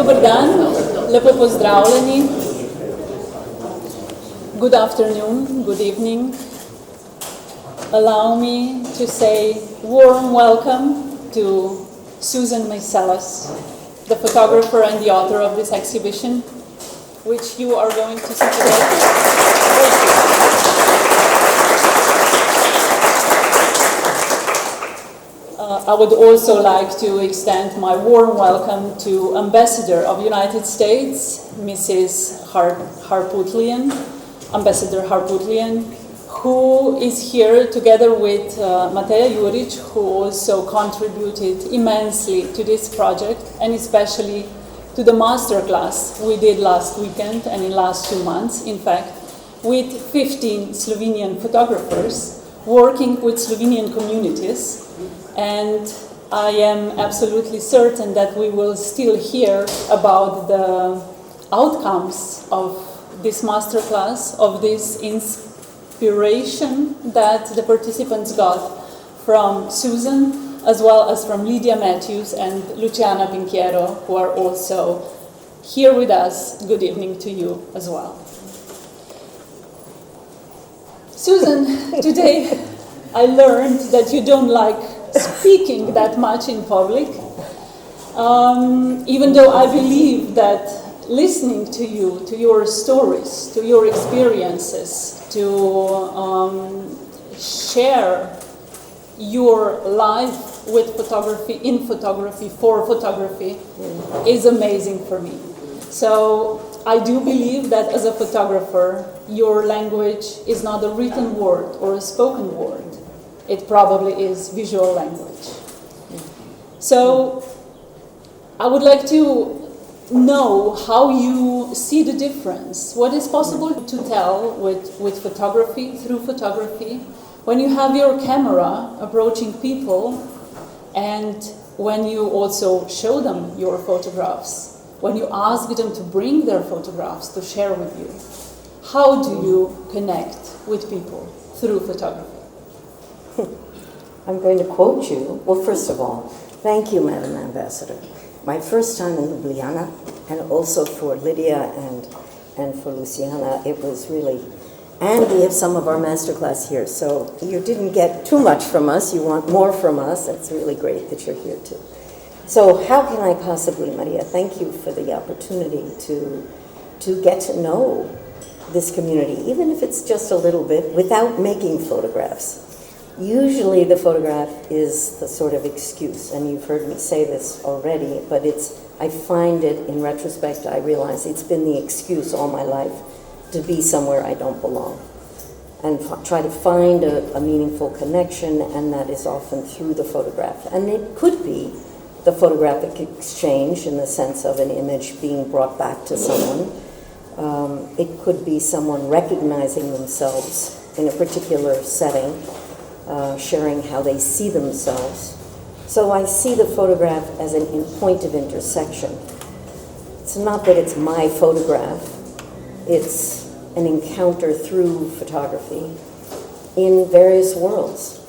Dober dan, lepo pozdravljeni. Good afternoon, good evening. Allow me to say warm welcome to Susan Meiselas, the photographer and the author of this exhibition, which you are going to see today. I would also like to extend my warm welcome to Ambassador of United States, Mrs. Harputlian, Ambassador Harputlian, who is here together with Mateja Juric, who also contributed immensely to this project, and especially to the masterclass we did last weekend and in last 2 months, in fact, with 15 Slovenian photographers working with Slovenian communities. And I am absolutely certain that we will still hear about the outcomes of this masterclass, of this inspiration that the participants got from Susan, as well as from Lydia Matthews and Luciana Pinchiero, who are also here with us. Good evening to you as well. Susan, today I learned that you don't like speaking that much in public, even though I believe that listening to you, to your stories, to your experiences, to share your life with photography, in photography, for photography, is amazing for me. So I do believe that as a photographer, your language is not a written word or a spoken word. It probably is visual language. So I would like to know how you see the difference. What is possible to tell with photography, through photography, when you have your camera approaching people and when you also show them your photographs, when you ask them to bring their photographs to share with you. How do you connect with people through photography? I'm going to quote you. Well, first of all, thank you, Madam Ambassador. My first time in Ljubljana, and also for Lydia and for Luciana, it was really, and we have some of our masterclass here, so you didn't get too much from us, you want more from us. It's really great that you're here too. So how can I possibly, Maria, thank you for the opportunity to get to know this community, even if it's just a little bit, without making photographs. Usually the photograph is the sort of excuse, and you've heard me say this already, but I find it, in retrospect, I realize it's been the excuse all my life to be somewhere I don't belong, and try to find a meaningful connection, and that is often through the photograph. And it could be the photographic exchange in the sense of an image being brought back to someone. It could be someone recognizing themselves in a particular setting, sharing how they see themselves. So I see the photograph as a point of intersection. It's not that it's my photograph, it's an encounter through photography in various worlds.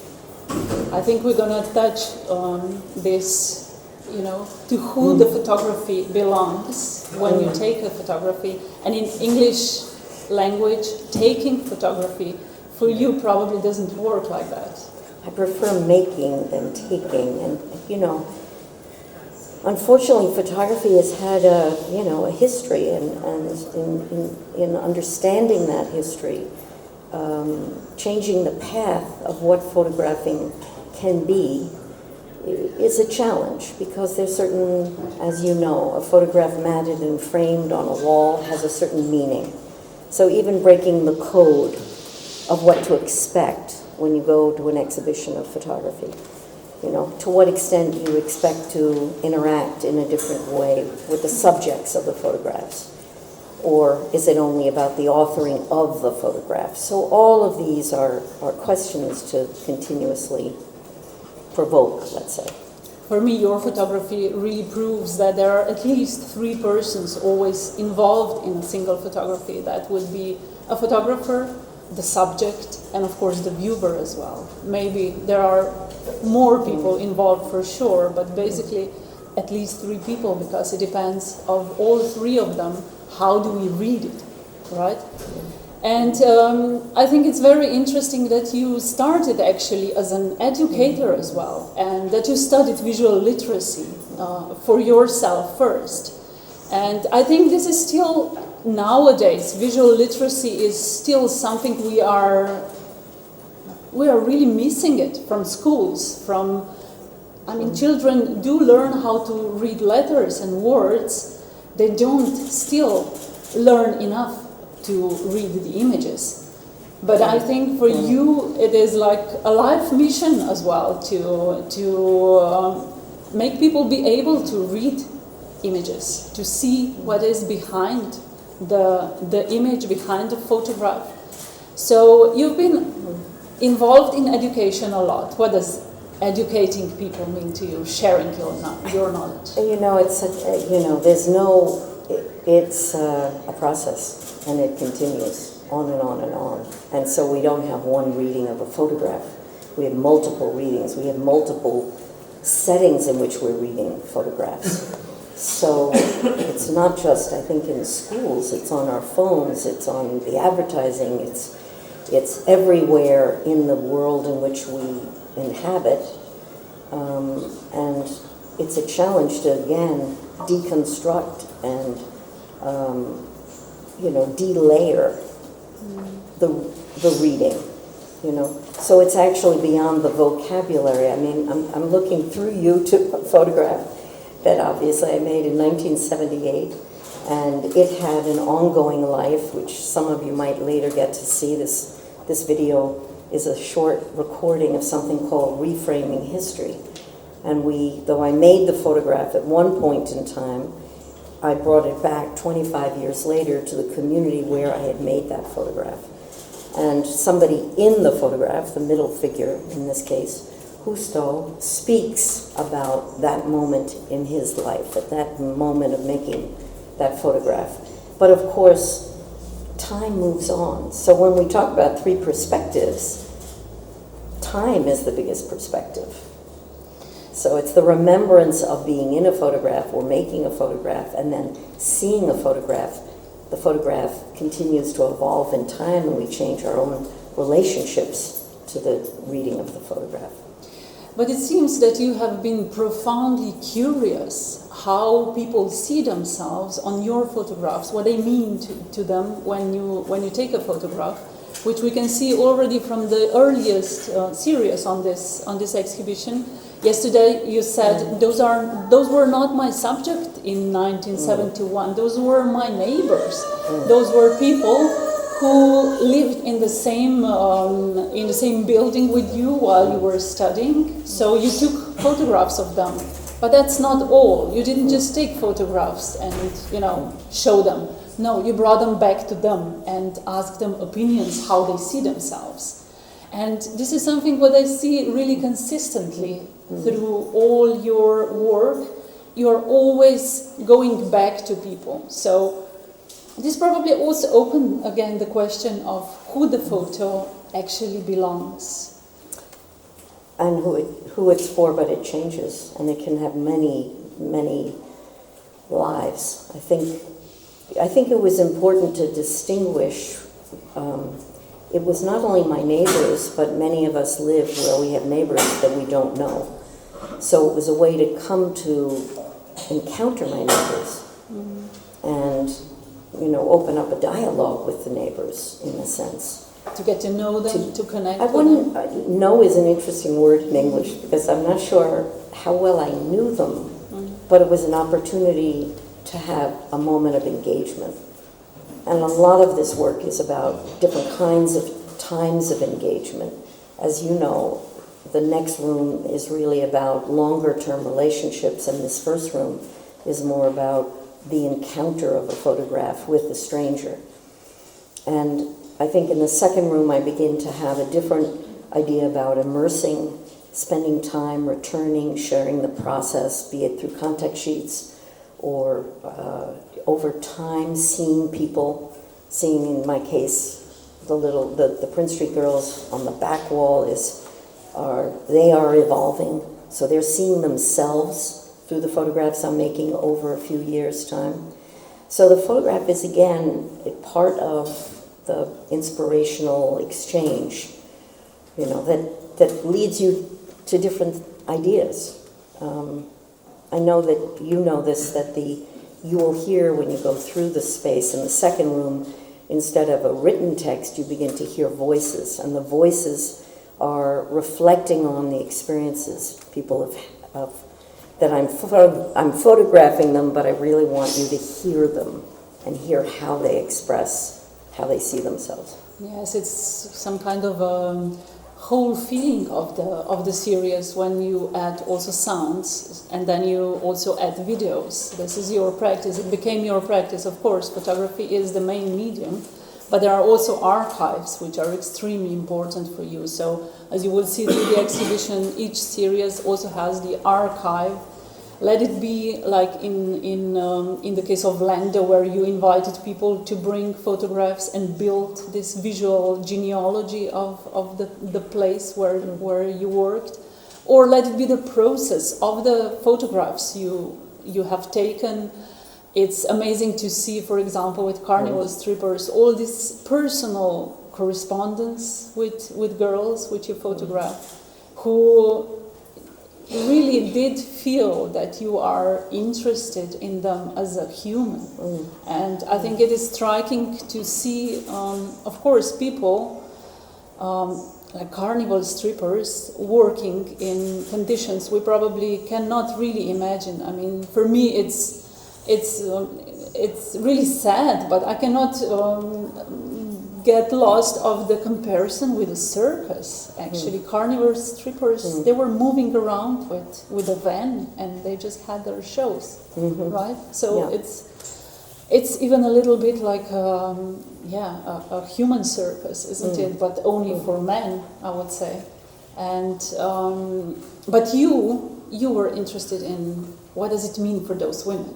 I think we're going to touch on this, to who the photography belongs when you take a photography. And in English language, taking photography for you probably doesn't work like that. I prefer making than taking, and unfortunately, photography has had a history, and in understanding that history, changing the path of what photographing can be is a challenge, because there's certain, as you know, a photograph matted and framed on a wall has a certain meaning. So even breaking the code of what to expect when you go to an exhibition of photography. To what extent you expect to interact in a different way with the subjects of the photographs? Or is it only about the authoring of the photograph? So all of these are questions to continuously provoke, let's say. For me, your photography really proves that there are at least 3 persons always involved in a single photography. That would be a photographer, the subject, and of course the viewer as well. Maybe there are more people involved for sure, but basically at least 3 people, because it depends of all 3 of them, how do we read it, right? And I think it's very interesting that you started actually as an educator as well, and that you studied visual literacy for yourself first. And I think this is still, nowadays, visual literacy is still something we are really missing it from schools, children do learn how to read letters and words, they don't still learn enough to read the images. But I think for you it is like a life mission as well to make people be able to read images, to see what is behind the image, behind the photograph. So you've been involved in education a lot. What does educating people mean to you, sharing your knowledge? It's a process, and it continues on and on and on. And so we don't have one reading of a photograph. We have multiple readings. We have multiple settings in which we're reading photographs. So it's not just, I think, in schools, it's on our phones, it's on the advertising, it's everywhere in the world in which we inhabit. And it's a challenge to, again, deconstruct and delayer the reading, So it's actually beyond the vocabulary. I mean, I'm looking through you to a photograph that obviously I made in 1978, and it had an ongoing life, which some of you might later get to see. This video is a short recording of something called Reframing History. And though I made the photograph at one point in time, I brought it back 25 years later to the community where I had made that photograph. And somebody in the photograph, the middle figure in this case, Husto, speaks about that moment in his life, at that moment of making that photograph. But of course, time moves on. So when we talk about 3 perspectives, time is the biggest perspective. So it's the remembrance of being in a photograph or making a photograph and then seeing a photograph. The photograph continues to evolve in time, and we change our own relationships to the reading of the photograph. But it seems that you have been profoundly curious how people see themselves on your photographs, what they mean to them when you take a photograph, which we can see already from the earliest series on this exhibition. Yesterday you said those were not my subject in 1971. Those were my neighbors. Those were people who lived in the same building with you while you were studying. So you took photographs of them. But that's not all. You didn't just take photographs and show them. No, you brought them back to them and asked them opinions, how they see themselves. And this is something what I see really consistently through all your work. You're always going back to people. So this probably also opened again the question of who the photo actually belongs. And who it's for, but it changes, and it can have many, many lives. I think it was important to distinguish. It was not only my neighbors, but many of us live where we have neighbors that we don't know. So it was a way to come to encounter my neighbors and, open up a dialogue with the neighbors in a sense. To get to know them, to connect with them? Know is an interesting word in English because I'm not sure how well I knew them, but it was an opportunity to have a moment of engagement. And a lot of this work is about different kinds of times of engagement. As you know, the next room is really about longer-term relationships, and this first room is more about the encounter of a photograph with a stranger. And I think in the second room I begin to have a different idea about immersing, spending time, returning, sharing the process, be it through contact sheets or over time seeing people, seeing in my case the Prince Street girls on the back wall they are evolving, so they're seeing themselves through the photographs I'm making over a few years' time. So the photograph is, again, a part of the inspirational exchange, you know, that leads you to different ideas. I know that you know this, that you will hear when you go through the space in the second room, instead of a written text, you begin to hear voices, and the voices are reflecting on the experiences people have that I'm photographing them, but I really want you to hear them and hear how they express, how they see themselves. Yes, it's some kind of whole feeling of the series when you add also sounds, and then you also add videos. This is your practice. It became your practice, of course. Photography is the main medium, but there are also archives which are extremely important for you. So as you will see through the exhibition, each series also has the archive. Let it be like in the case of Lando, where you invited people to bring photographs and build this visual genealogy of the place where you worked, or let it be the process of the photographs you have taken. It's amazing to see, for example, with carnival strippers, all this personal correspondence with girls which you photograph, who really did feel that you are interested in them as a human. And I think it is striking to see, of course, people like carnival strippers working in conditions we probably cannot really imagine. I mean, for me it's really sad, but I cannot get lost of the comparison with a circus. Actually, carnival strippers, they were moving around with a van, and they just had their shows, right? So it's even a little bit like a human circus, isn't it? But only for men, I would say. And but you were interested in what does it mean for those women?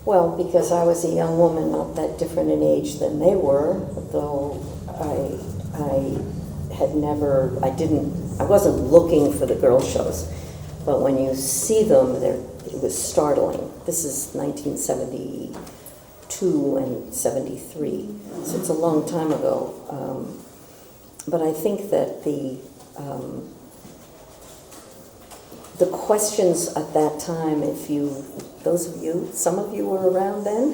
Well, because I was a young woman, not that different in age than they were, though I wasn't looking for the girl shows, but when you see them, it was startling. This is 1972 and 73, so it's a long time ago. But I think that the questions at that time, some of you were around then,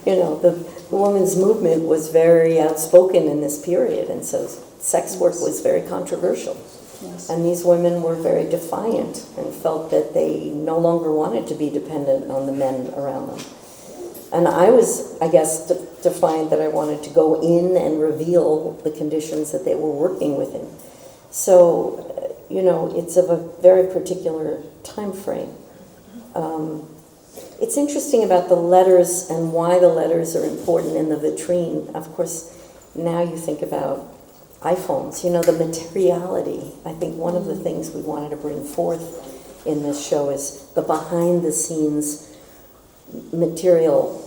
you know, the women's movement was very outspoken in this period, and so sex work was very controversial. Yes. And these women were very defiant and felt that they no longer wanted to be dependent on the men around them. And I was, I guess, defiant that I wanted to go in and reveal the conditions that they were working within. So, you know, it's of a very particular time frame. It's interesting about the letters and why the letters are important in the vitrine. Of course, now you think about iPhones, you know, the materiality. I think one of the things we wanted to bring forth in this show is the behind-the-scenes material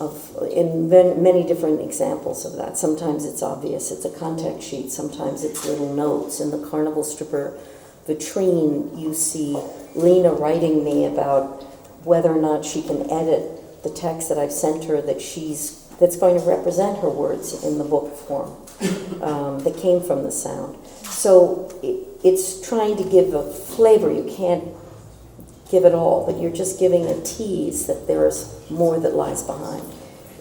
in many different examples of that. Sometimes it's obvious, it's a contact sheet. Sometimes it's little notes. In the carnival stripper vitrine, you see Lena writing me about whether or not she can edit the text that I've sent her that's going to represent her words in the book form that came from the sound. So it's trying to give a flavor. You can't give it all, but you're just giving a tease that there's more that lies behind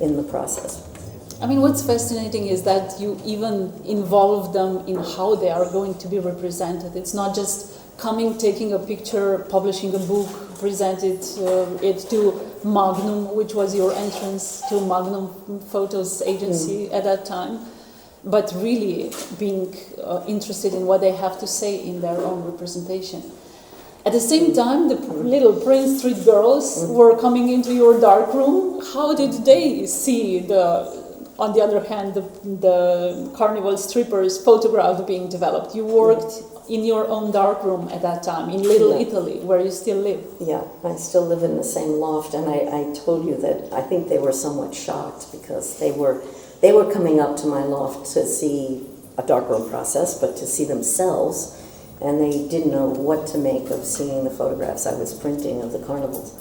in the process. I mean, what's fascinating is that you even involve them in how they are going to be represented. It's not just coming, taking a picture, publishing a book, presented it to Magnum, which was your entrance to Magnum Photos agency at that time, but really being interested in what they have to say in their own representation. At the same time, the little Prince Street girls were coming into your dark room. How did they see on the other hand, the carnival strippers photograph being developed? You worked in your own dark room at that time, in Little Italy, where you still live. Yeah, I still live in the same loft, and I told you that I think they were somewhat shocked because they were coming up to my loft to see a darkroom process, but to see themselves and they didn't know what to make of seeing the photographs I was printing of the carnivals.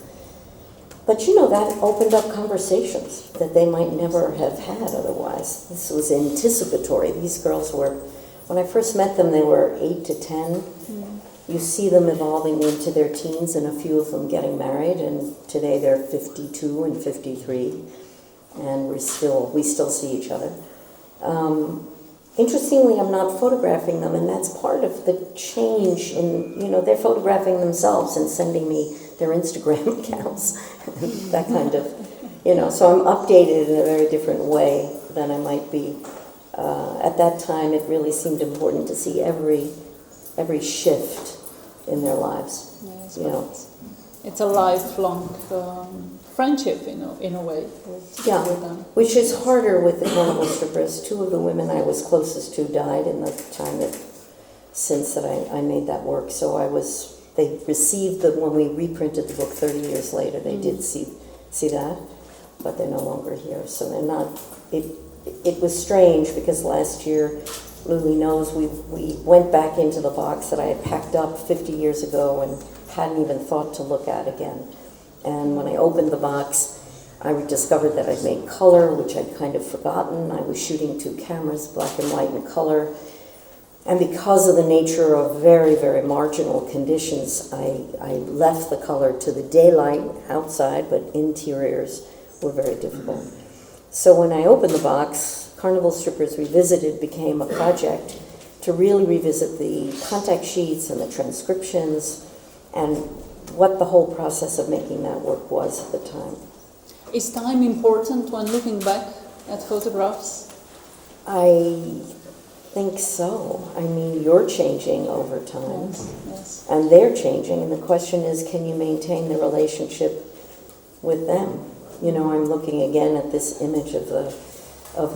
But that opened up conversations that they might never have had otherwise. This was anticipatory. These girls were, when I first met them, they were 8 to 10. You see them evolving into their teens, and a few of them getting married, and today they're 52 and 53, and we still see each other. Interestingly, I'm not photographing them, and that's part of the change in, they're photographing themselves and sending me their Instagram accounts, that kind of, so I'm updated in a very different way than I might be. At that time, it really seemed important to see every shift in their lives. Yes, it's a lifelong friendship in a way. With them. Which is harder with the carnival strippers. 2 of the women I was closest to died in the time since I made that work. So they received when we reprinted the book 30 years later, they did see that, but they're no longer here. So they're not, it was strange because last year, Luli knows, we went back into the box that I had packed up 50 years ago and hadn't even thought to look at again. And when I opened the box, I discovered that I'd made color, which I'd kind of forgotten. I was shooting 2 cameras, black and white and color. And because of the nature of very, very marginal conditions, I left the color to the daylight outside, but interiors were very difficult. So when I opened the box, Carnival Strippers Revisited became a project to really revisit the contact sheets and the transcriptions and what the whole process of making that work was at the time. Is time important when looking back at photographs? I think so. I mean, you're changing over time, yes. And they're changing, and the question is, can you maintain the relationship with them? I'm looking again at this image of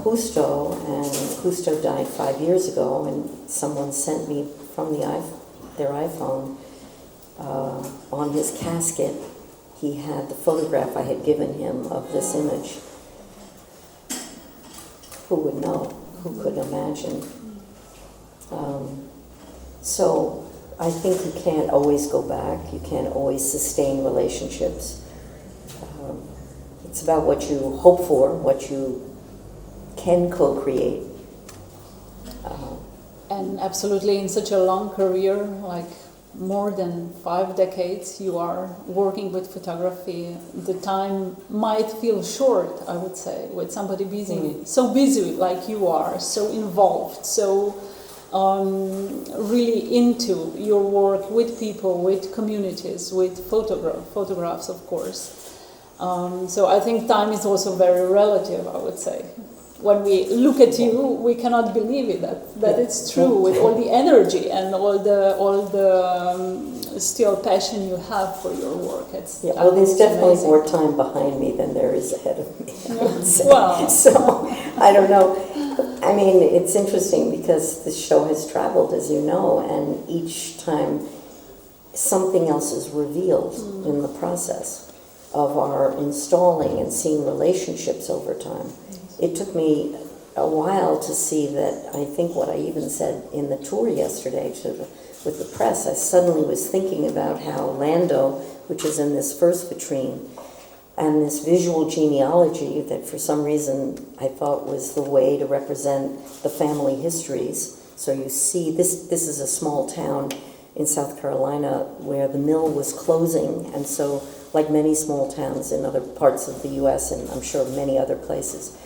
Justo, and Justo died 5 years ago, and someone sent me from their iPhone on his casket. He had the photograph I had given him of this image. Who would know? Who could imagine? So I think you can't always go back. You can't always sustain relationships. It's about what you hope for, what you can co-create. And absolutely, in such a long career, like more than 5 decades, you are working with photography. The time might feel short, I would say, with somebody busy, so busy like you are, so involved, so really into your work with people, with communities, with photographs, of course. So I think time is also very relative, I would say. When we look at you, we cannot believe it, that it's true, with all the energy and all the still passion you have for your work. Well, there's definitely more time behind me than there is ahead of me, I would say. Wow. So, I don't know. I mean, it's interesting because this show has traveled, as you know, and each time something else is revealed in the process of our installing and seeing relationships over time. It took me a while to see that. I think what I even said in the tour yesterday with the press, I suddenly was thinking about how Lando, which is in this first vitrine, and this visual genealogy that for some reason I thought was the way to represent the family histories. So you see, this is a small town in South Carolina where the mill was closing, and so like many small towns in other parts of the U.S. and I'm sure many other places,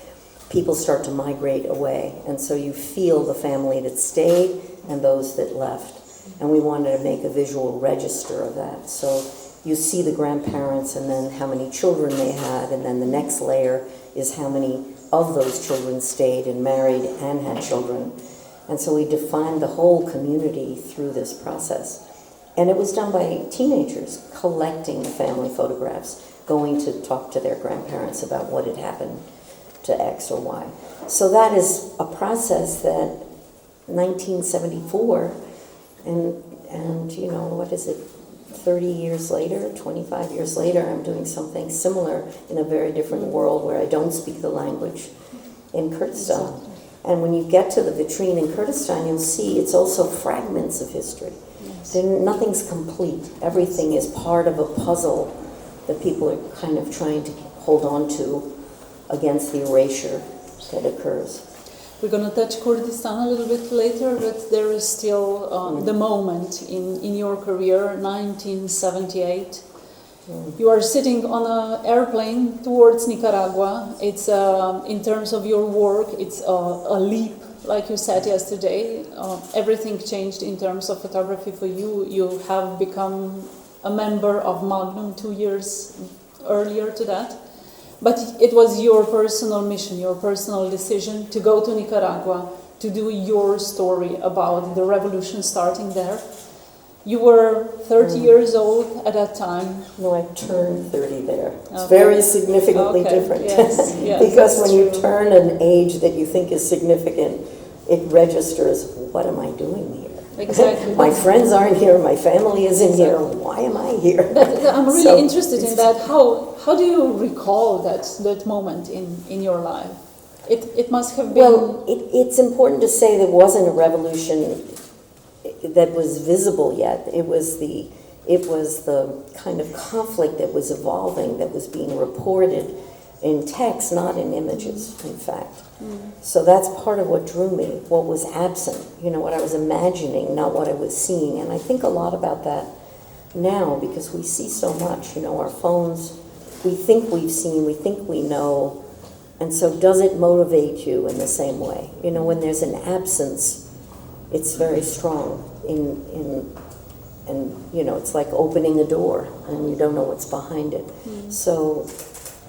people start to migrate away, and so you feel the family that stayed and those that left. And we wanted to make a visual register of that. So you see the grandparents and then how many children they had, and then the next layer is how many of those children stayed and married and had children. And so we defined the whole community through this process. And it was done by teenagers collecting the family photographs, going to talk to their grandparents about what had happened to X or Y. So that is a process that 1974, and you know, what is it, 30 years later, 25 years later, I'm doing something similar in a very different world where I don't speak the language in Kurdistan. And when you get to the vitrine in Kurdistan, you'll see it's also fragments of history. Yes. Nothing's complete. Everything is part of a puzzle that people are kind of trying to hold on to against the erasure that occurs. We're going to touch Kurdistan a little bit later, but there is still the moment in your career, 1978. You are sitting on an airplane towards Nicaragua. It's in terms of your work, it's a leap, like you said yesterday. Everything changed in terms of photography for you. You have become a member of Magnum 2 years earlier to that. But it was your personal mission, your personal decision to go to Nicaragua, to do your story about the revolution starting there. You were 30 years old at that time. No, I turned 30 there. It's Okay. very significantly Okay. different. Yes, yes, Because that's when you true. turn an age that you think is significant, it registers, what am I doing here? Exactly. My friends aren't here, my family isn't here, why am I here? I'm really So, interested in that. How do you recall that moment in your life? It must have been... Well, it's important to say there wasn't a revolution that was visible yet. It was the kind of conflict that was evolving, that was being reported in text, not in images, in fact. So that's part of what drew me, what was absent, what I was imagining, not what I was seeing. And I think a lot about that now, because we see so much, our phones, we think we've seen, we think we know, and so does it motivate you in the same way? When there's an absence, it's very strong and it's like opening a door and you don't know what's behind it. So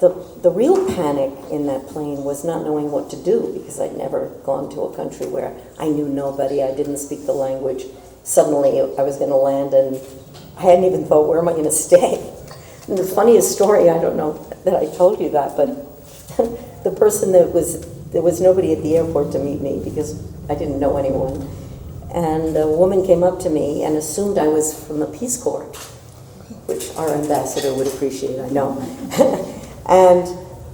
the real panic in that plane was not knowing what to do, because I'd never gone to a country where I knew nobody, I didn't speak the language. Suddenly I was going to land and I hadn't even thought, where am I going to stay? And the funniest story, I don't know that I told you that, but the person there was nobody at the airport to meet me because I didn't know anyone. And a woman came up to me and assumed I was from the Peace Corps, which our ambassador would appreciate, I know. And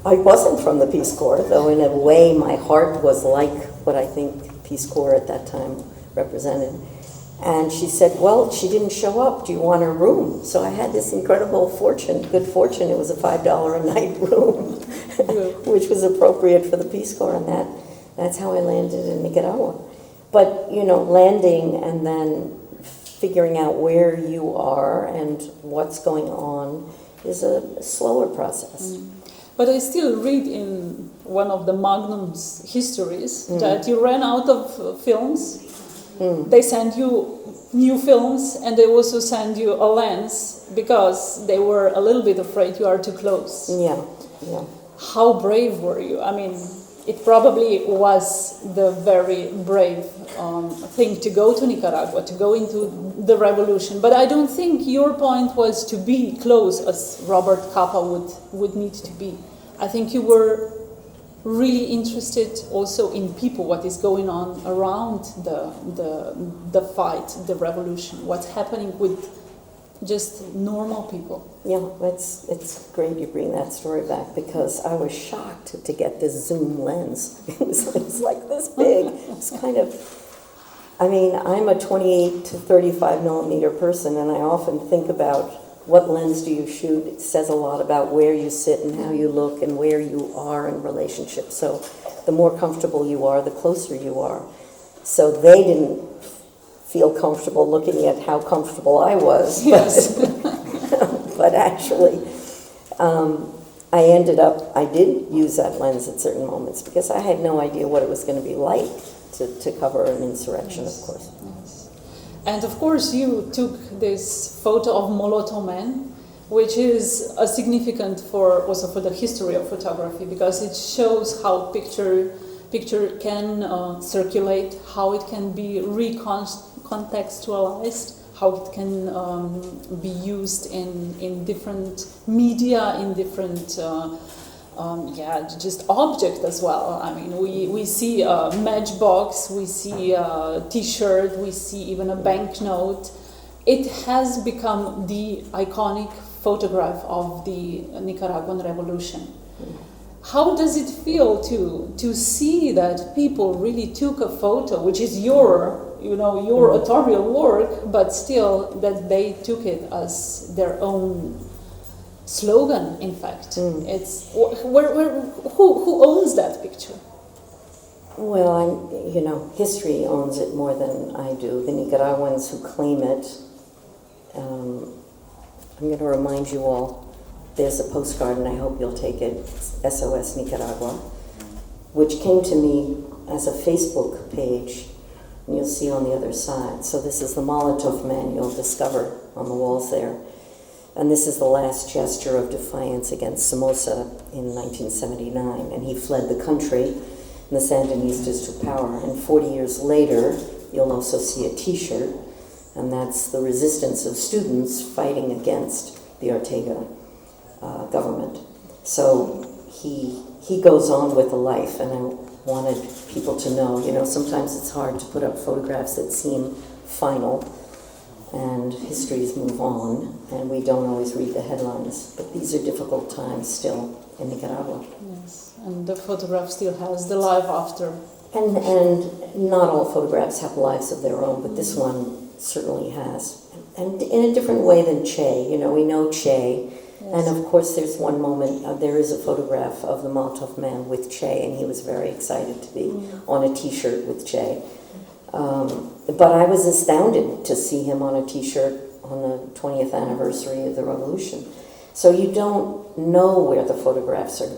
I wasn't from the Peace Corps, though in a way my heart was like what I think Peace Corps at that time represented. And she said, well, she didn't show up. Do you want her room? So I had this incredible good fortune. It was a $5 a night room, which was appropriate for the Peace Corps, and that's how I landed in Nicaragua. But, landing and then figuring out where you are and what's going on is a slower process. But I still read in one of the Magnum's histories that you ran out of films. They sent you new films, and they also send you a lens because they were a little bit afraid you are too close. Yeah. How brave were you? I mean, it probably was the very brave thing to go to Nicaragua, to go into the revolution. But I don't think your point was to be close as Robert Capa would need to be. I think you were really interested also in people, what is going on around the fight, the revolution, what's happening with just normal people. Yeah, it's great you bring that story back, because I was shocked to get this zoom lens. It was like this big. It's kind of, I'm a 28 to 35 millimeter person, and I often think about what lens do you shoot. It says a lot about where you sit and how you look and where you are in relationship. So the more comfortable you are, the closer you are. So they didn't feel comfortable looking at how comfortable I was. Yes. But actually, I did use that lens at certain moments because I had no idea what it was going to be like to cover an insurrection, of course. Yes. And of course you took this photo of Molotov Man, which is a significant also for the history of photography, because it shows how picture can circulate, how it can be recontextualized, how it can be used in different media, in different just object as well. I mean, we see a matchbox, we see a T-shirt, we see even a banknote. It has become the iconic photograph of the Nicaraguan revolution. how does it feel to see that people really took a photo, which is your authorial work, but still that they took it as their own slogan? In fact, it's who owns that picture? Well, history owns it more than I do. The Nicaraguans who claim it. I'm going to remind you all. There's a postcard, and I hope you'll take it, SOS Nicaragua, which came to me as a Facebook page, and you'll see on the other side. So this is the Molotov man you'll discover on the walls there. And this is the last gesture of defiance against Somoza in 1979, and he fled the country, and the Sandinistas took power. And 40 years later, you'll also see a T-shirt, and that's the resistance of students fighting against the Ortega government. So he goes on with a life, and I wanted people to know, sometimes it's hard to put up photographs that seem final, and histories move on, and we don't always read the headlines, but these are difficult times still in Nicaragua. Yes, and the photograph still has the life after. And not all photographs have lives of their own, but this one certainly has. And in a different way than Che. We know Che. Yes. And of course there's one moment, there is a photograph of the Molotov man with Che, and he was very excited to be on a T-shirt with Che. But I was astounded to see him on a T-shirt on the 20th anniversary of the revolution. So you don't know where the photographs are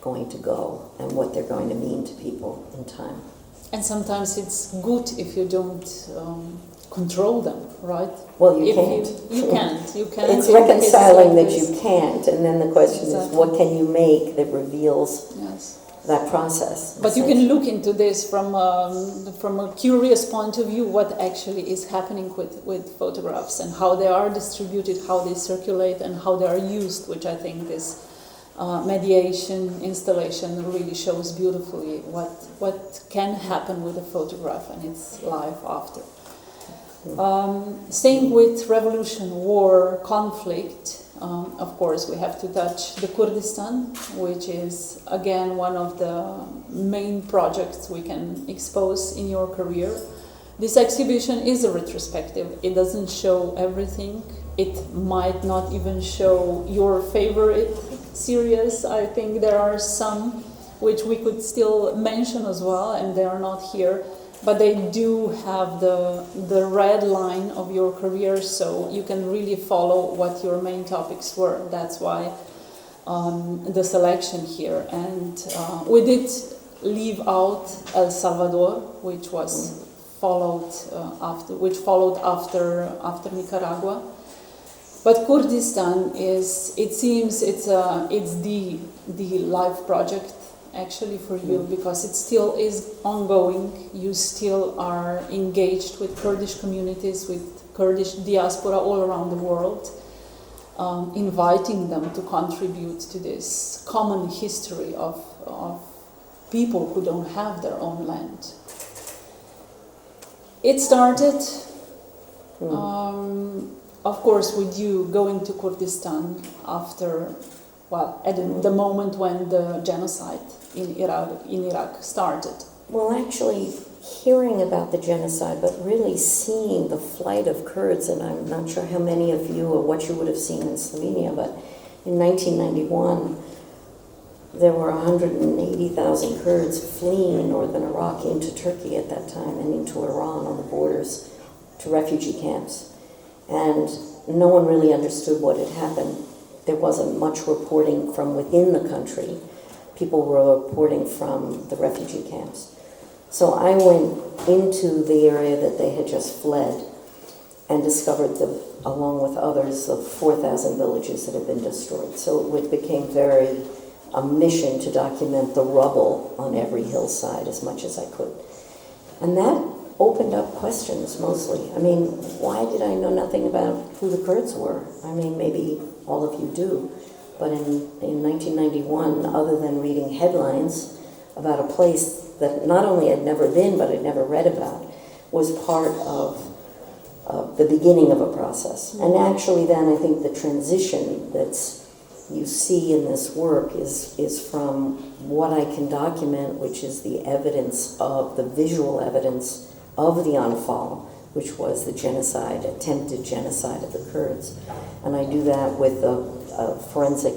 going to go and what they're going to mean to people in time. And sometimes it's good if you don't control them, right? Well, you can't. You can't. It's reconciling that you can't, and then the question is, what can you make that reveals that process? But you can look into this from a curious point of view, what actually is happening with photographs and how they are distributed, how they circulate, and how they are used, which I think this mediation installation really shows beautifully what can happen with a photograph and its life after. Staying with revolution, war, conflict, of course we have to touch the Kurdistan, which is again one of the main projects we can expose in your career. This exhibition is a retrospective. It doesn't show everything. It might not even show your favorite series. I think there are some which we could still mention as well, and they are not here. But they do have the red line of your career, so you can really follow what your main topics were. That's why the selection here. And we did leave out El Salvador, which was followed after Nicaragua. But Kurdistan it's the life project actually for you, because it still is ongoing. You still are engaged with Kurdish communities, with Kurdish diaspora all around the world, inviting them to contribute to this common history of people who don't have their own land. It started, of course, with you going to Kurdistan after, at the moment when the genocide in Iraq started. Well, actually, hearing about the genocide, but really seeing the flight of Kurds, and I'm not sure how many of you or what you would have seen in Slovenia, but in 1991, there were 180,000 Kurds fleeing northern Iraq into Turkey at that time and into Iran on the borders to refugee camps. And no one really understood what had happened. There wasn't much reporting from within the country. People were reporting from the refugee camps. So I went into the area that they had just fled and discovered, along with others, the 4,000 villages that had been destroyed. So it became a mission to document the rubble on every hillside as much as I could. And that opened up questions mostly. I mean, why did I know nothing about who the Kurds were? I mean, maybe all of you do. But in 1991, other than reading headlines about a place that not only I'd never been, but I'd never read about, was part of the beginning of a process. And actually then I think the transition that's you see in this work is from what I can document, which is the evidence of the visual evidence of the Anfal, which was the genocide, attempted genocide of the Kurds. And I do that with a forensic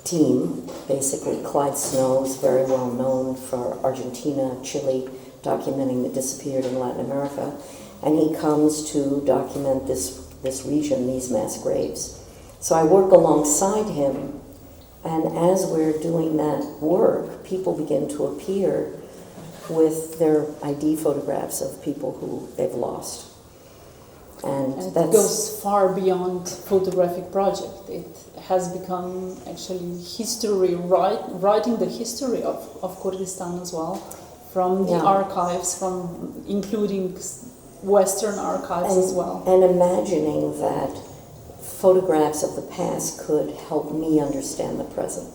team. Basically, Clyde Snow is very well known for Argentina, Chile, documenting the disappeared in Latin America. And he comes to document this region, these mass graves. So I work alongside him, and as we're doing that work, people begin to appear with their ID photographs of people who they've lost. And it that's, goes far beyond photographic project. It has become actually history, writing the history of Kurdistan as well, from the archives, from including Western archives as well. And imagining that photographs of the past could help me understand the present.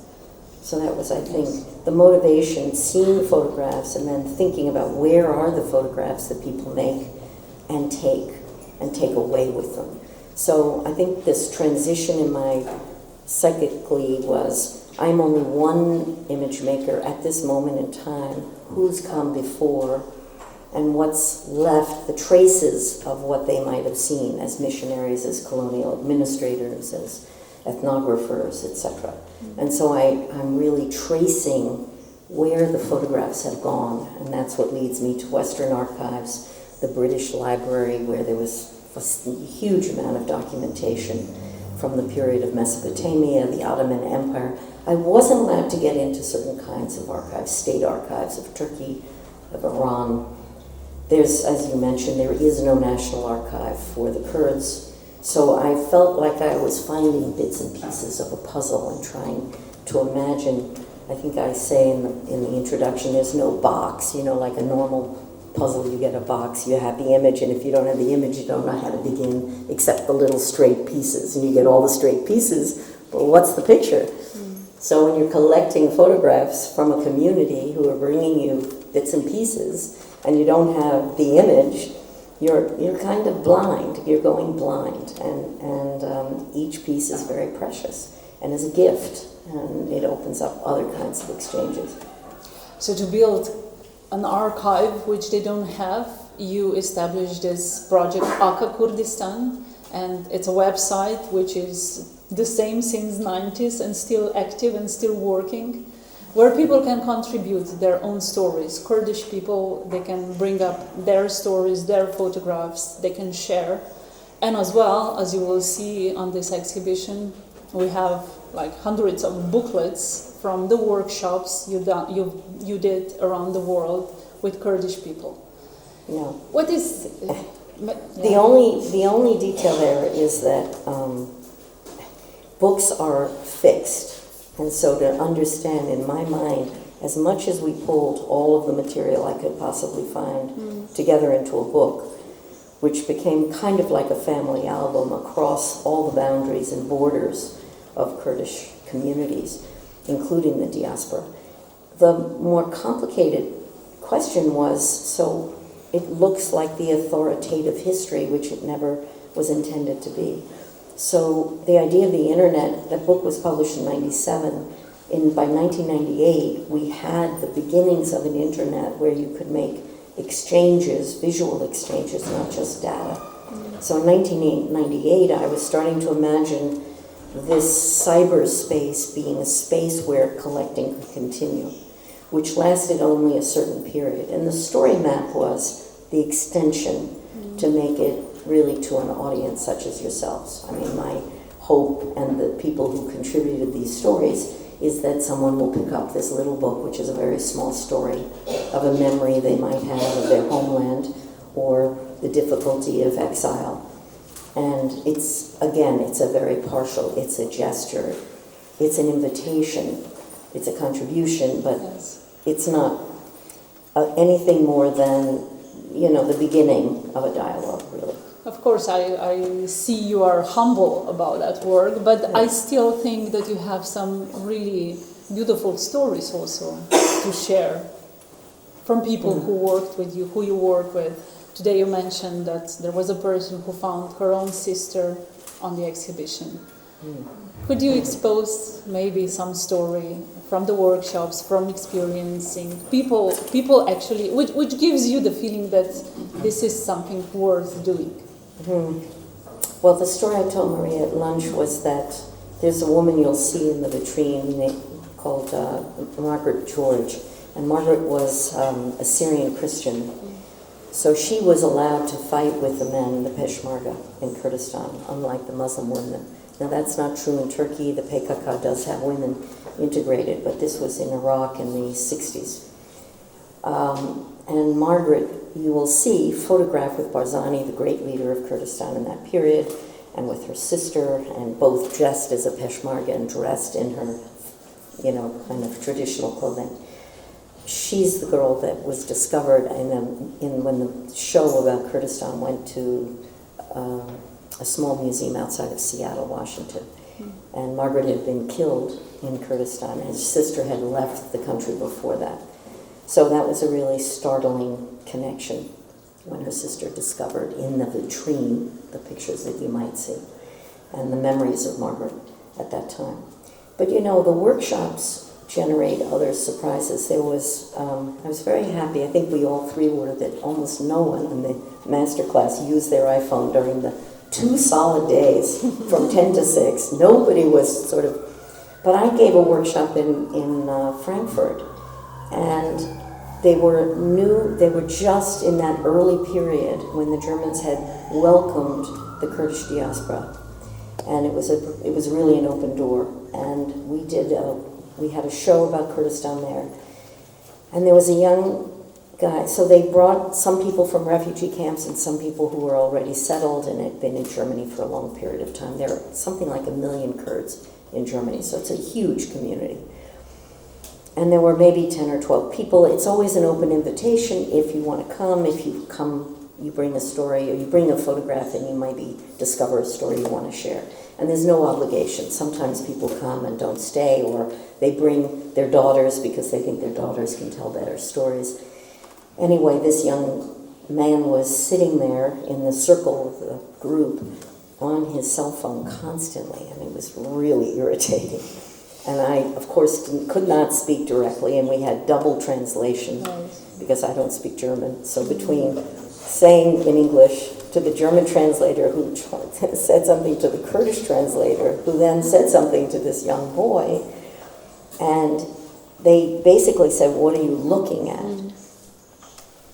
So that was, I think, the motivation, seeing photographs and then thinking about where are the photographs that people make and take away with them. So I think this transition in my psychically was, I'm only one image maker at this moment in time, who's come before, and what's left, the traces of what they might have seen as missionaries, as colonial administrators, as ethnographers, etc. And so I'm really tracing where the photographs have gone, and that's what leads me to Western archives, the British Library, where there was a huge amount of documentation from the period of Mesopotamia, the Ottoman Empire. I wasn't allowed to get into certain kinds of archives, state archives of Turkey, of Iran. There's, as you mentioned, there is no national archive for the Kurds. So I felt like I was finding bits and pieces of a puzzle and trying to imagine. I think I say in the introduction, there's no box, like a normal puzzle, you get a box, you have the image, and if you don't have the image, you don't know how to begin except the little straight pieces, and you get all the straight pieces, but what's the picture? So when you're collecting photographs from a community who are bringing you bits and pieces, and you don't have the image, you're kind of blind. You're going blind, and each piece is very precious and is a gift, and it opens up other kinds of exchanges. So to build an archive which they don't have, you established this project Aka Kurdistan, and it's a website which is the same since 90s and still active and still working, where people can contribute their own stories. Kurdish people, they can bring up their stories, their photographs, they can share. And as well, as you will see on this exhibition, we have like hundreds of booklets from the workshops you did around the world with Kurdish people. Yeah. What is... The only detail there is that books are fixed. And so to understand, in my mind, as much as we pulled all of the material I could possibly find together into a book, which became kind of like a family album across all the boundaries and borders of Kurdish communities, including the diaspora. The more complicated question was, so it looks like the authoritative history, which it never was intended to be. So the idea of the internet, that book was published in 97. By 1998, we had the beginnings of an internet where you could make exchanges, visual exchanges, not just data. So in 1998, I was starting to imagine this cyberspace being a space where collecting could continue, which lasted only a certain period. And the story map was the extension to make it really to an audience such as yourselves. I mean, my hope and the people who contributed these stories is that someone will pick up this little book, which is a very small story of a memory they might have of their homeland or the difficulty of exile. And it's a very partial, it's a gesture, it's an invitation, it's a contribution, but it's not anything more than, the beginning of a dialogue, really. Of course, I see you are humble about that work, but I still think that you have some really beautiful stories also to share from people who worked with you, who you work with. Today you mentioned that there was a person who found her own sister on the exhibition. Could you expose maybe some story from the workshops, from experiencing people actually, which gives you the feeling that this is something worth doing? Well, the story I told Maria at lunch was that there's a woman you'll see in the vitrine called Margaret George, and Margaret was a Syrian Christian. So she was allowed to fight with the men, the Peshmerga in Kurdistan, unlike the Muslim women. Now that's not true in Turkey. The PKK does have women integrated, but this was in Iraq in the 60s. And Margaret, you will see, photographed with Barzani, the great leader of Kurdistan in that period, and with her sister, and both dressed as a Peshmerga and dressed in her, kind of traditional clothing. She's the girl that was discovered when the show about Kurdistan went to a small museum outside of Seattle, Washington. And Margaret had been killed in Kurdistan, and his sister had left the country before that. So that was a really startling connection when her sister discovered in the vitrine the pictures that you might see and the memories of Margaret at that time. But the workshops generate other surprises. I was very happy, I think we all three were, that almost no one in the masterclass used their iPhone during the 2 solid days from 10 to 6. Nobody was but I gave a workshop in Frankfurt, and they were just in that early period when the Germans had welcomed the Kurdish diaspora, and it was really an open door. And we had a show about Kurdistan there, and there was a young guy. So they brought some people from refugee camps and some people who were already settled and had been in Germany for a long period of time. There are something like 1 million Kurds in Germany, so it's a huge community. And there were maybe 10 or 12 people. It's always an open invitation if you want to come. If you come, you bring a story, or you bring a photograph, and you maybe discover a story you want to share. And there's no obligation. Sometimes people come and don't stay, or they bring their daughters because they think their daughters can tell better stories. Anyway, this young man was sitting there in the circle of the group on his cell phone constantly, and it was really irritating. And I, of course, could not speak directly, and we had double translation because I don't speak German. So between saying in English to the German translator who said something to the Kurdish translator, who then said something to this young boy, and they basically said, "What are you looking at?"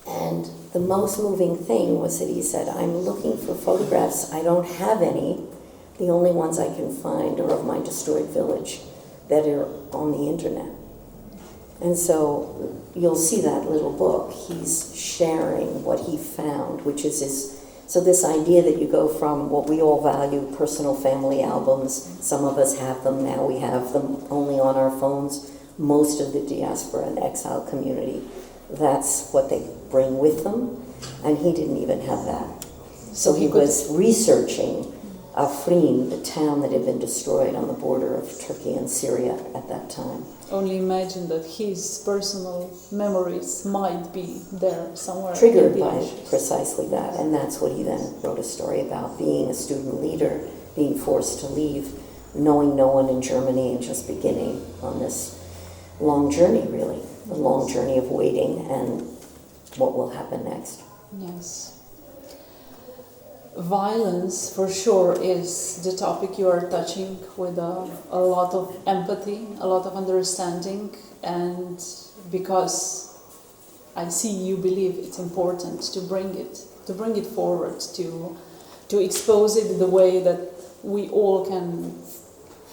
And the most moving thing was that he said, "I'm looking for photographs. I don't have any. The only ones I can find are of my destroyed village that are on the internet." And so you'll see that little book. He's sharing what he found, which is so this idea that you go from what we all value, personal family albums. Some of us have them now. We have them only on our phones. Most of the diaspora and exile community, that's what they bring with them, and he didn't even have that. So he was researching Afrin, the town that had been destroyed on the border of Turkey and Syria at that time. Only imagine that his personal memories might be there somewhere. Triggered by precisely that, and that's what he then wrote a story about, being a student leader, being forced to leave, knowing no one in Germany, and just beginning on this long journey, really, a long journey of waiting and what will happen next. Yes. Violence, for sure, is the topic you are touching with a lot of empathy, a lot of understanding, and because I see you believe it's important to bring it forward, to expose it the way that we all can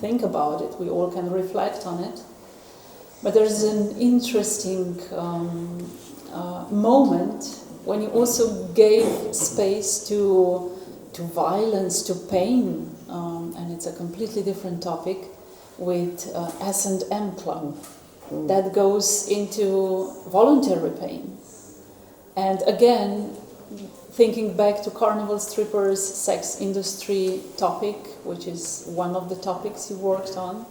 think about it, we all can reflect on it. But there's an interesting moment when you also gave space to violence, to pain, and it's a completely different topic, with S&M Club that goes into voluntary pain. And again, thinking back to carnival strippers, sex industry topic, which is one of the topics you worked on.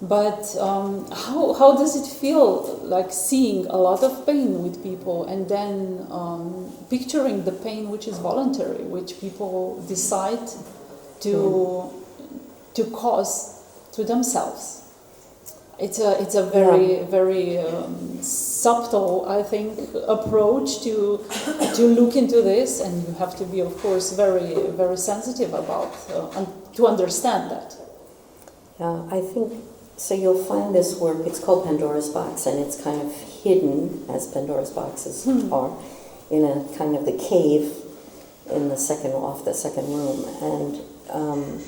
But how does it feel, like seeing a lot of pain with people and then picturing the pain which is voluntary, which people decide to to cause to themselves. It's a very subtle, I think, approach to look into this, and you have to be, of course, very sensitive about to understand that. I think so. You'll find this work. It's called Pandora's Box, and it's kind of hidden, as Pandora's boxes are, in a kind of the cave in the second room. And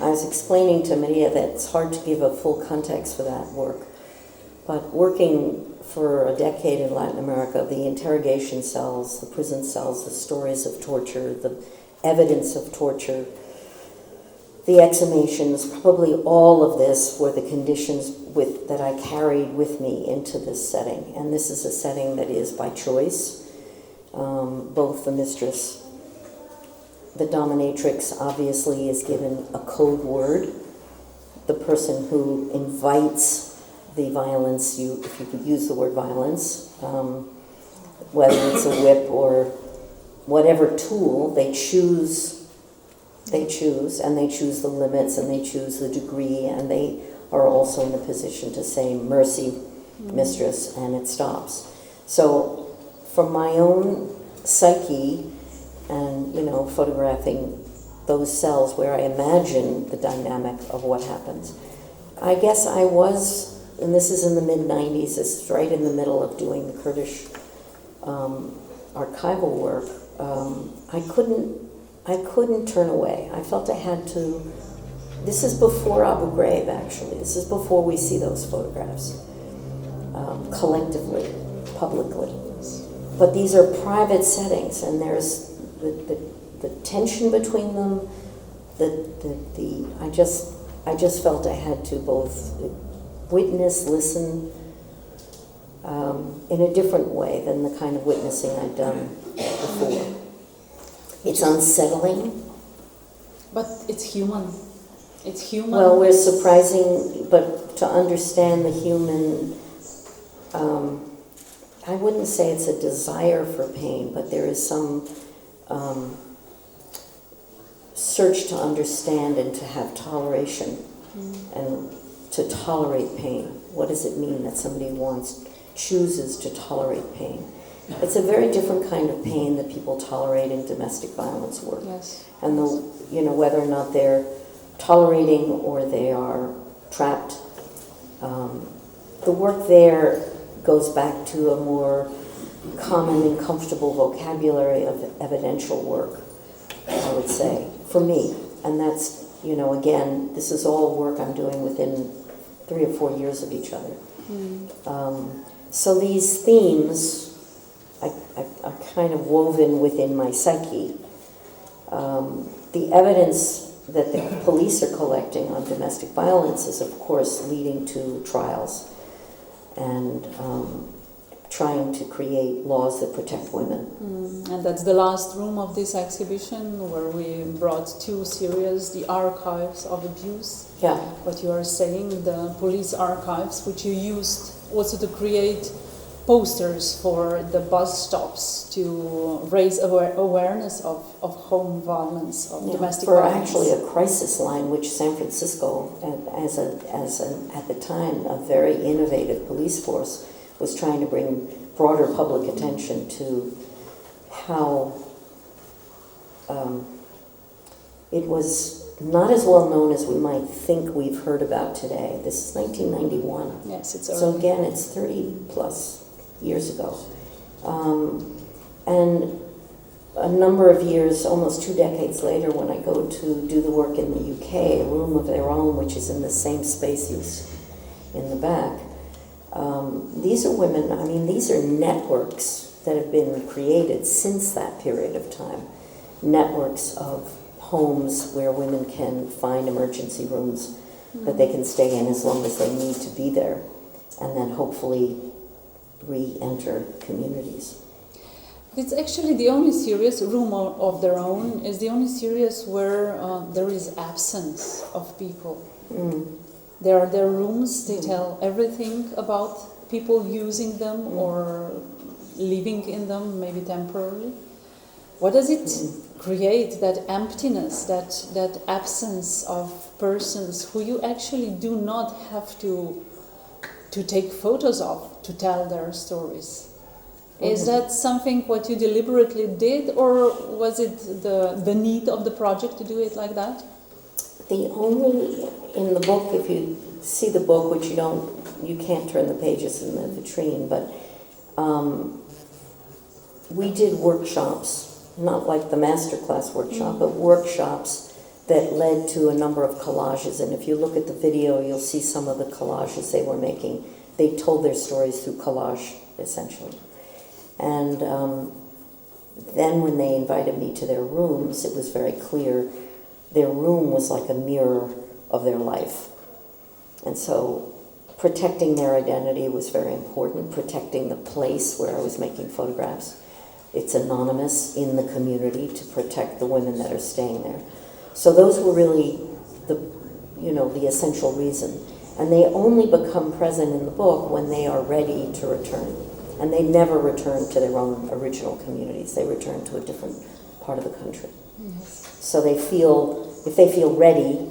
I was explaining to Maria that it's hard to give a full context for that work. But working for a decade in Latin America, the interrogation cells, the prison cells, the stories of torture, the evidence of torture, the exhumations, probably all of this were the conditions that I carried with me into this setting. And this is a setting that is by choice. Both the mistress, the dominatrix, obviously is given a code word. The person who invites the violence, if you could use the word violence, whether it's a whip or whatever tool, they choose, and they choose the limits, and they choose the degree, and they are also in a position to say, mercy, mistress, and it stops. So from my own psyche, and photographing those cells where I imagine the dynamic of what happens, I guess I was, and this is in the mid-90s, this is right in the middle of doing the Kurdish archival work, I couldn't turn away. I felt I had to. This is before Abu Ghraib, actually. This is before we see those photographs, collectively, publicly. But these are private settings, and there's the tension between them. I just felt I had to both witness, listen, in a different way than the kind of witnessing I'd done before. It's unsettling. But it's human. It's human. Well, we're surprising, but to understand the human, I wouldn't say it's a desire for pain, but there is some search to understand and to have toleration and to tolerate pain. What does it mean that somebody chooses to tolerate pain? It's a very different kind of pain that people tolerate in domestic violence work. Yes. And whether or not they're tolerating or they are trapped, the work there goes back to a more common and comfortable vocabulary of evidential work, I would say, for me. And that's, again, this is all work I'm doing within 3 or 4 years of each other. So these themes are kind of woven within my psyche. The evidence that the police are collecting on domestic violence is, of course, leading to trials and trying to create laws that protect women. And that's the last room of this exhibition, where we brought 2 series, the archives of abuse. Yeah. What you are saying, the police archives, which you used also to create posters for the bus stops to raise awareness of home violence, of domestic violence. For actually a crisis line, which San Francisco, at the time, a very innovative police force, was trying to bring broader public attention to how it was not as well known as we might think we've heard about today. This is 1991. Yes, it's so again, it's 30 plus years ago. And a number of years, almost 2 decades later, when I go to do the work in the UK, a room of their own, which is in the same spaces in the back, these are women, these are networks that have been created since that period of time. Networks of homes where women can find emergency rooms that they can stay in as long as they need to be there, and then hopefully re-enter communities. It's actually the only series, Room of Their Own, is the only series where there is absence of people. There are their rooms, they tell everything about people using them or living in them, maybe temporarily. What does it create that emptiness, that absence of persons who you actually do not have to take photos of to tell their stories. Is that something what you deliberately did, or was it the need of the project to do it like that? The only, in the book, if you see the book, which you can't turn the pages in the vitrine, but we did workshops, not like the masterclass workshop, but workshops that led to a number of collages. And if you look at the video, you'll see some of the collages they were making. They told their stories through collage, essentially. And then when they invited me to their rooms, it was very clear their room was like a mirror of their life. And so protecting their identity was very important, protecting the place where I was making photographs. It's anonymous in the community to protect the women that are staying there. So those were really the essential reason. And they only become present in the book when they are ready to return. And they never return to their own original communities. They return to a different part of the country. Yes. So if they feel ready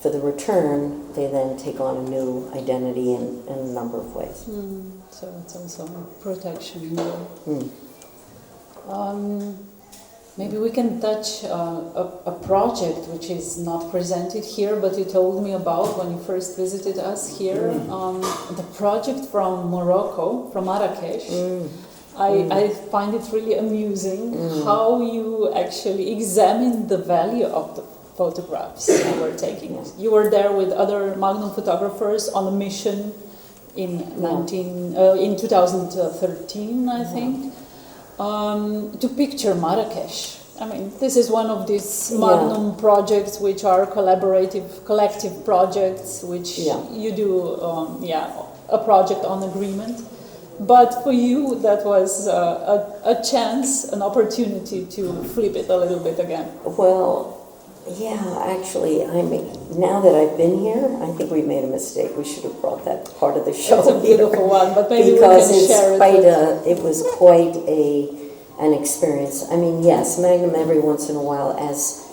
for the return, they then take on a new identity in a number of ways. So it's also protection. Maybe we can touch a project which is not presented here, but you told me about when you first visited us here. The project from Morocco, from Marrakesh. I find it really amusing how you actually examine the value of the photographs you were taking. You were there with other Magnum photographers on a mission in 2013, I think. To picture Marrakesh. I mean, this is one of these Magnum projects which are collective projects, which you do, a project on agreement. But for you, that was a chance, an opportunity to flip it a little bit again. Well, actually, now that I've been here, I think we made a mistake. We should have brought that part of the show. It's a beautiful one, but maybe we can share it. It was quite an experience. I mean, yes, Magnum every once in a while, as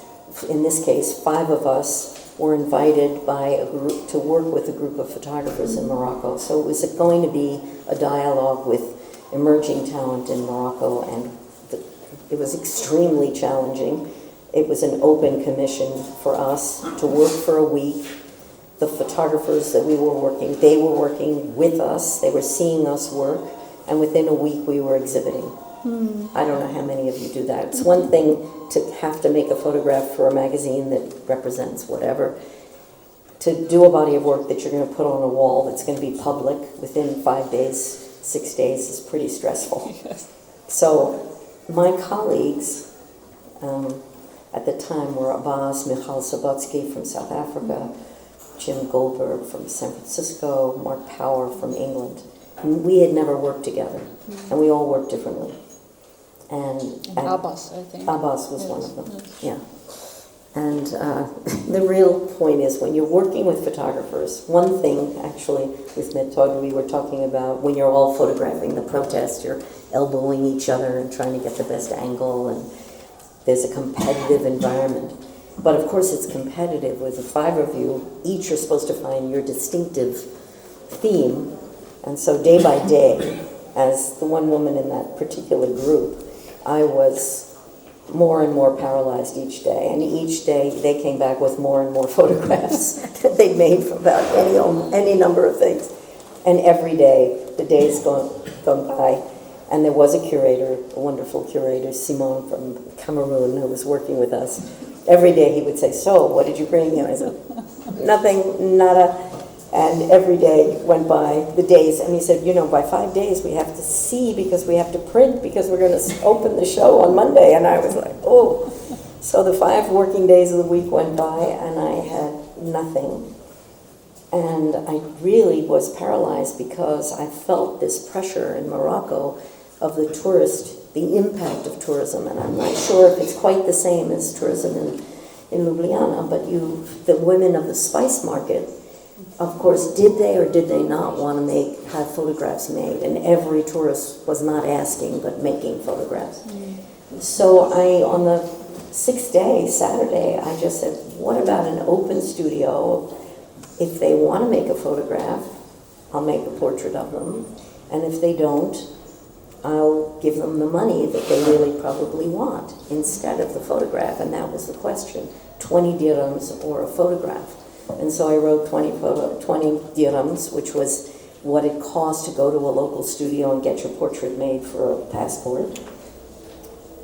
in this case, 5 of us were invited by a group to work with a group of photographers in Morocco. So it was going to be a dialogue with emerging talent in Morocco, and it was extremely challenging. It was an open commission for us to work for a week. The photographers that we were working, they were working with us. They were seeing us work, and within a week we were exhibiting. I don't know how many of you do that. It's one thing to have to make a photograph for a magazine that represents whatever. To do a body of work that you're going to put on a wall that's going to be public within 5 days, 6 days is pretty stressful. Yes. So my colleagues at the time were Abbas Michal Sabotsky from South Africa, Jim Goldberg from San Francisco, Mark Power from England. And we had never worked together, and we all worked differently. And Abbas, I think. Abbas was one of them, And the real point is, when you're working with photographers, one thing, actually, with Method, we were talking about when you're all photographing the protest, you're elbowing each other and trying to get the best angle, and there's a competitive environment. But of course it's competitive with the 5 of you. Each are supposed to find your distinctive theme. And so day by day, as the one woman in that particular group, I was more and more paralyzed each day. And each day they came back with more and more photographs that they'd made about any number of things. And every day, the days gone by, and there was a curator, a wonderful curator, Simon from Cameroon, who was working with us. Every day he would say, "So, what did you bring?" And I said, "Nothing, nada." And every day went by, the days, and he said, by 5 days we have to see, because we have to print, because we're going to open the show on Monday. And I was like, oh. So the 5 working days of the week went by, and I had nothing. And I really was paralyzed, because I felt this pressure in Morocco of the impact of tourism. And I'm not sure if it's quite the same as tourism in Ljubljana, but the women of the spice market, of course, did they or did they not want to have photographs made? And every tourist was not asking, but making photographs. So on the sixth day, Saturday, I just said, what about an open studio? If they want to make a photograph, I'll make a portrait of them. And if they don't, I'll give them the money that they really probably want instead of the photograph. And that was the question, 20 dirhams or a photograph. And so I wrote 20 dirhams, which was what it cost to go to a local studio and get your portrait made for a passport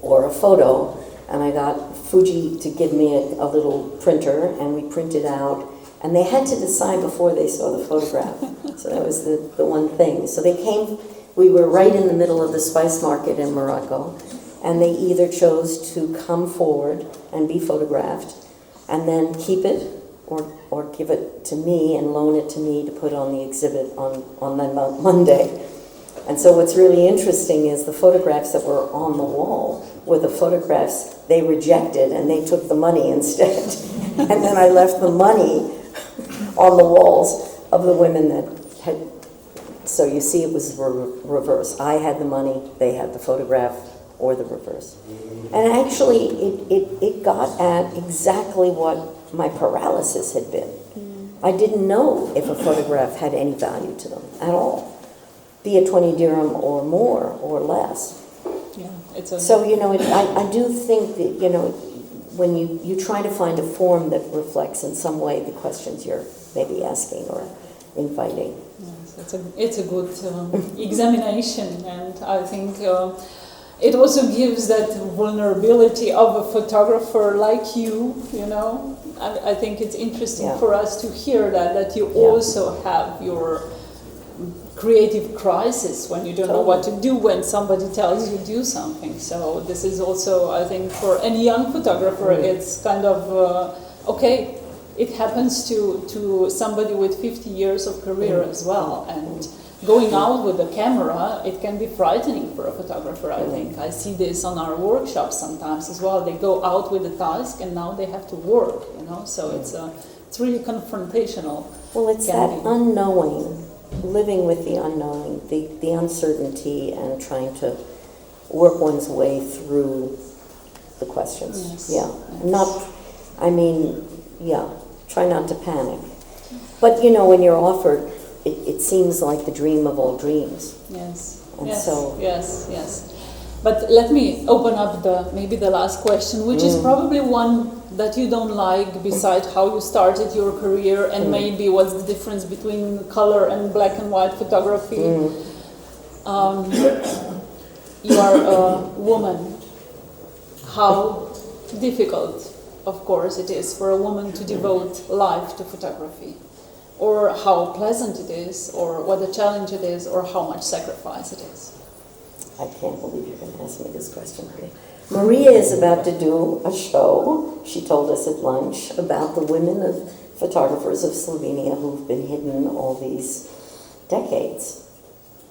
or a photo. And I got Fuji to give me a little printer, and we printed out. And they had to decide before they saw the photograph. So that was the one thing. So they came, we were right in the middle of the spice market in Morocco, and they either chose to come forward and be photographed and then keep it or give it to me and loan it to me to put on the exhibit on the Monday. And so what's really interesting is the photographs that were on the wall were the photographs they rejected, and they took the money instead. And then I left the money on the walls of the women that had, so you see it was reverse. I had the money, they had the photograph, or the reverse. And actually it got at exactly what my paralysis had been. I didn't know if a photograph had any value to them at all, be it 20 dirham or more or less. Yeah, so, I do think that, when you try to find a form that reflects in some way the questions you're maybe asking or inviting. Yes, it's a good examination, and I think it also gives that vulnerability of a photographer like you, I think it's interesting for us to hear that you also have your creative crisis when you don't know what to do when somebody tells you do something. So this is also, I think, for any young photographer, it's kind of, okay, it happens to somebody with 50 years of career as well. And going out with a camera, it can be frightening for a photographer, I think. I see this on our workshops sometimes as well. They go out with a task and now they have to work, so it's really confrontational. Well, it's that unknowing, living with the unknowing, the uncertainty, and trying to work one's way through the questions. Yes. Try not to panic. But when you're offered, it seems like the dream of all dreams. Yes. And yes. But let me open up maybe the last question, which is probably one that you don't like, besides how you started your career and maybe what's the difference between color and black and white photography. You are a woman. How difficult, of course, it is for a woman to devote life to photography, or how pleasant it is, or what a challenge it is, or how much sacrifice it is. I can't believe you're going to ask me this question, Maria. Maria is about to do a show, she told us at lunch, about the women of photographers of Slovenia who've been hidden all these decades.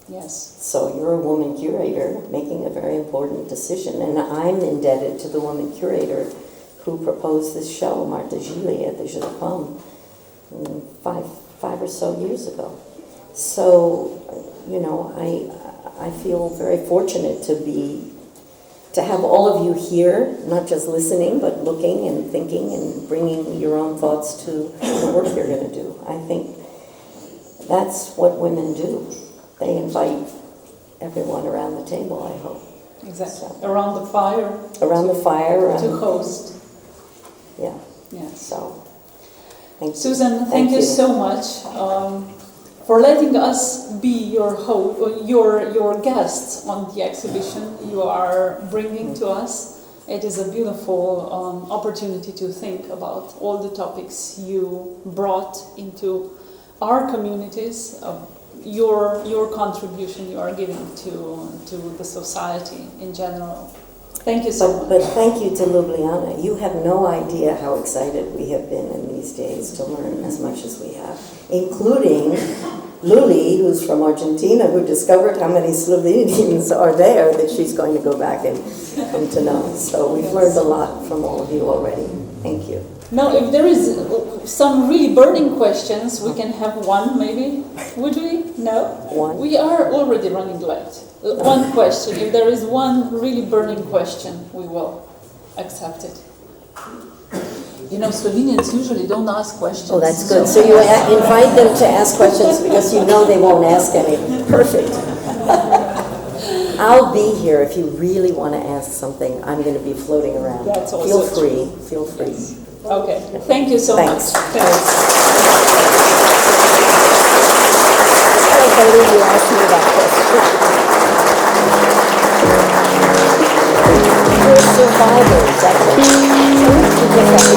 Yes. So you're a woman curator making a very important decision, and I'm indebted to the woman curator who proposed this show, Marta Gili, at the Japon, 5 or so years ago. So, I feel very fortunate to have all of you here, not just listening, but looking and thinking and bringing your own thoughts to the work you're going to do. I think that's what women do. They invite everyone around the table, I hope. Exactly. So, around the fire. Around the fire. To host. Yeah. Yes. So, thank you. Susan, thank you so much for letting us be your host, your guests on the exhibition you are bringing to us. It is a beautiful opportunity to think about all the topics you brought into our communities. Your contribution you are giving to the society in general. Thank you so much. But thank you to Ljubljana. You have no idea how excited we have been in these days to learn as much as we have, including Luli, who's from Argentina, who discovered how many Slovenians are there that she's going to go back and come to know. So we've learned a lot from all of you already. Thank you. Now, if there is some really burning questions, we can have one maybe. Would we? No? One. We are already running late. One question. If there is one really burning question, we will. accepted. You know, Slovenians usually don't ask questions. Oh, that's good. So you invite them to ask questions because you know they won't ask any. Perfect. I'll be here if you really want to ask something. I'm going to be floating around. That's also Feel free. true. Feel free. Okay. Thank you so Thanks. much. Thanks. I don't believe you asked me that question. We're survivors, I think. So we can get that